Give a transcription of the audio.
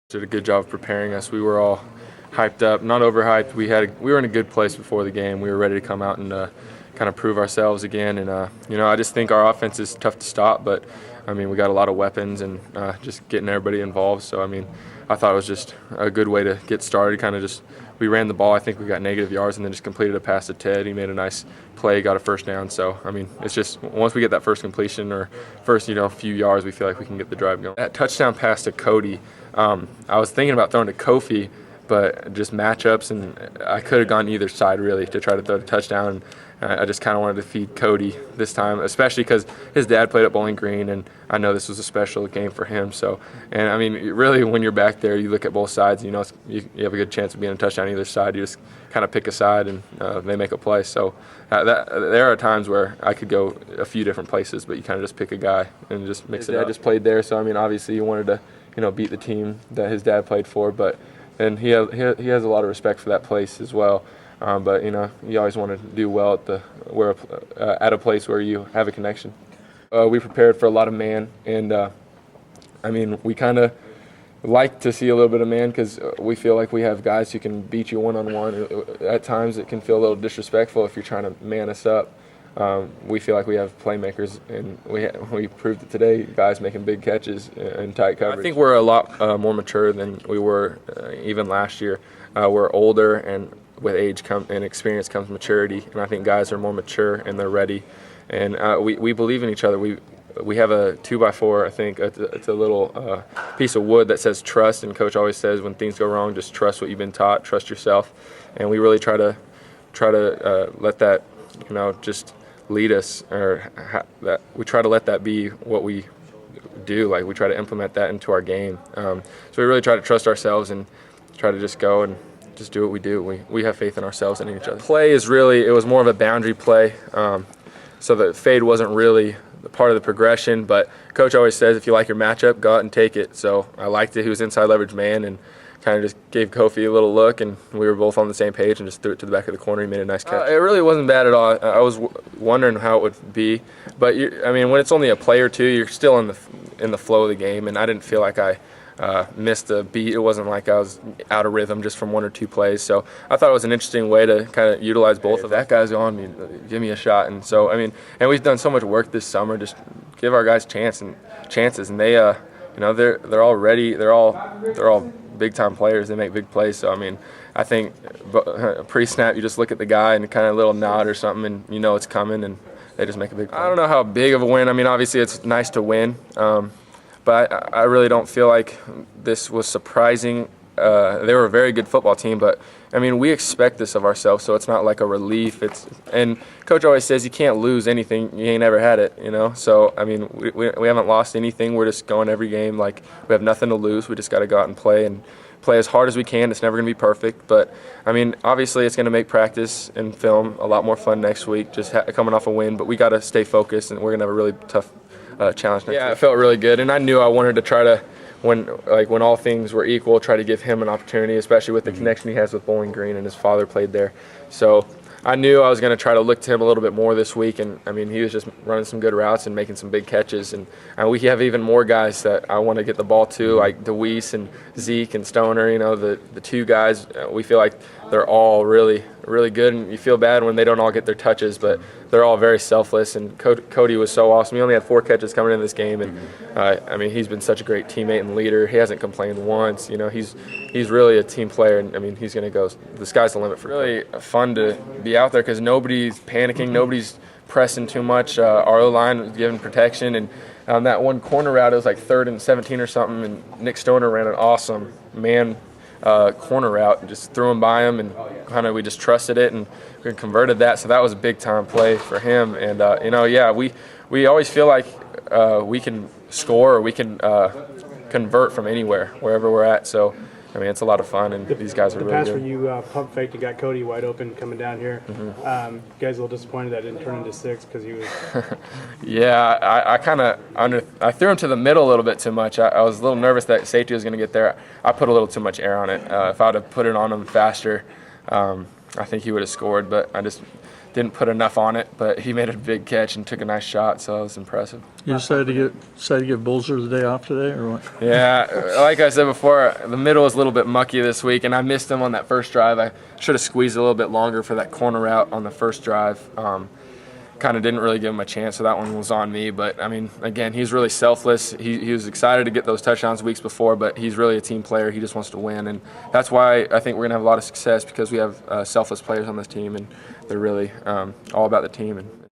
Did a good job of preparing us. We were all hyped up, not overhyped. We were in a good place before the game. We were ready to come out and kind of prove ourselves again. And I just think our offense is tough to stop, but we got a lot of weapons and just getting everybody involved. So I thought it was just a good way to get started. We ran the ball. I think we got negative yards and then just completed a pass to Ted. He made a nice play, got a first down. So it's just once we get that first completion or first few yards, we feel like we can get the drive going. That touchdown pass to Cody. I was thinking about throwing to Kofi, but just matchups, and I could have gone either side really to try to throw the touchdown. I just kind of wanted to feed Cody this time, especially because his dad played at Bowling Green, and I know this was a special game for him. So, really, when you're back there, you look at both sides. You have a good chance of being a touchdown either side. You just kind of pick a side, and they make a play. So, there are times where I could go a few different places, but you kind of just pick a guy and just mix it up. I just played there, so obviously you wanted to beat the team that his dad played for, and he has a lot of respect for that place as well. But you always want to do well at a place where you have a connection. We prepared for a lot of man, and we kind of like to see a little bit of man because we feel like we have guys who can beat you one-on-one. At times it can feel a little disrespectful if you're trying to man us up. We feel like we have playmakers, and we proved it today, guys making big catches in tight coverage. I think we're a lot more mature than we were even last year. We're older, and with age and experience comes maturity, and I think guys are more mature and they're ready. And we believe in each other. We have a 2x4, I think. It's a little piece of wood that says trust, and Coach always says when things go wrong, just trust what you've been taught, trust yourself. And we really try to let that just lead us, that we try to let that be what we do. Like we try to implement that into our game. So we really try to trust ourselves and try to just go and just do what we do. We have faith in ourselves and in each other. Play is it was more of a boundary play. So the fade wasn't really the part of the progression, but Coach always says if you like your matchup, go out and take it. So I liked it. He was inside leverage man and kind of just gave Kofi a little look, and we were both on the same page and just threw it to the back of the corner. He made a nice catch. It really wasn't bad at all. I was wondering how it would be, but when it's only a play or two, you're still in the flow of the game, and I didn't feel like I missed a beat. It wasn't like I was out of rhythm just from one or two plays. So I thought it was an interesting way to kind of utilize both of that guy's on me, give me a shot. And so and we've done so much work this summer, just give our guys chances, and they they're all ready. They're all big time players. They make big plays. So I think pre-snap you just look at the guy and kind of a little nod or something, and it's coming, and they just make a big play. I don't know how big of a win. Obviously it's nice to win. But I really don't feel like this was surprising. They were a very good football team, but we expect this of ourselves, so it's not like a relief. And Coach always says you can't lose anything. You ain't never had it, So we haven't lost anything. We're just going every game like we have nothing to lose. We just got to go out and play as hard as we can. It's never going to be perfect, but obviously it's going to make practice and film a lot more fun next week. Just coming off a win, but we got to stay focused, and we're going to have a really tough challenge next week. It felt really good, and I knew I wanted to try to, when all things were equal, try to give him an opportunity, especially with the connection he has with Bowling Green, and his father played there. So I knew I was going to try to look to him a little bit more this week, and he was just running some good routes and making some big catches, and we have even more guys that I want to get the ball to, like DeWeese and Zeke and Stoner. The two guys, we feel like they're all really, really good, and you feel bad when they don't all get their touches, but they're all very selfless, and Cody was so awesome. He only had 4 catches coming in this game, and he's been such a great teammate and leader. He hasn't complained once. He's really a team player, and he's going to go. The sky's the limit for him. Really fun to be out there because nobody's panicking, nobody's pressing too much. Our O-line was giving protection, and on that one corner route, it was like 3rd and 17 or something, and Nick Stoner ran an awesome man corner route and just threw him by him, and we just trusted it and we converted that. So that was a big time play for him. And we always feel like we can score or we can convert from anywhere, wherever we're at. So it's a lot of fun, and these guys are really good. The pass where you pump faked and got Cody wide open coming down here. You guys a little disappointed that didn't turn into 6 because he was. Yeah, I threw him to the middle a little bit too much. I was a little nervous that safety was going to get there. I put a little too much air on it. If I would have put it on him faster, I think he would have scored. But I just didn't put enough on it, but he made a big catch and took a nice shot, so it was impressive. You decided to give Bolzer the day off today, or what? Yeah, like I said before, the middle is a little bit mucky this week, and I missed him on that first drive. I should have squeezed a little bit longer for that corner route on the first drive. Kind of didn't really give him a chance, so that one was on me. But, I mean, again, he's really selfless. He was excited to get those touchdowns weeks before, but he's really a team player. He just wants to win, and that's why I think we're going to have a lot of success, because we have selfless players on this team, and they're really all about the team. And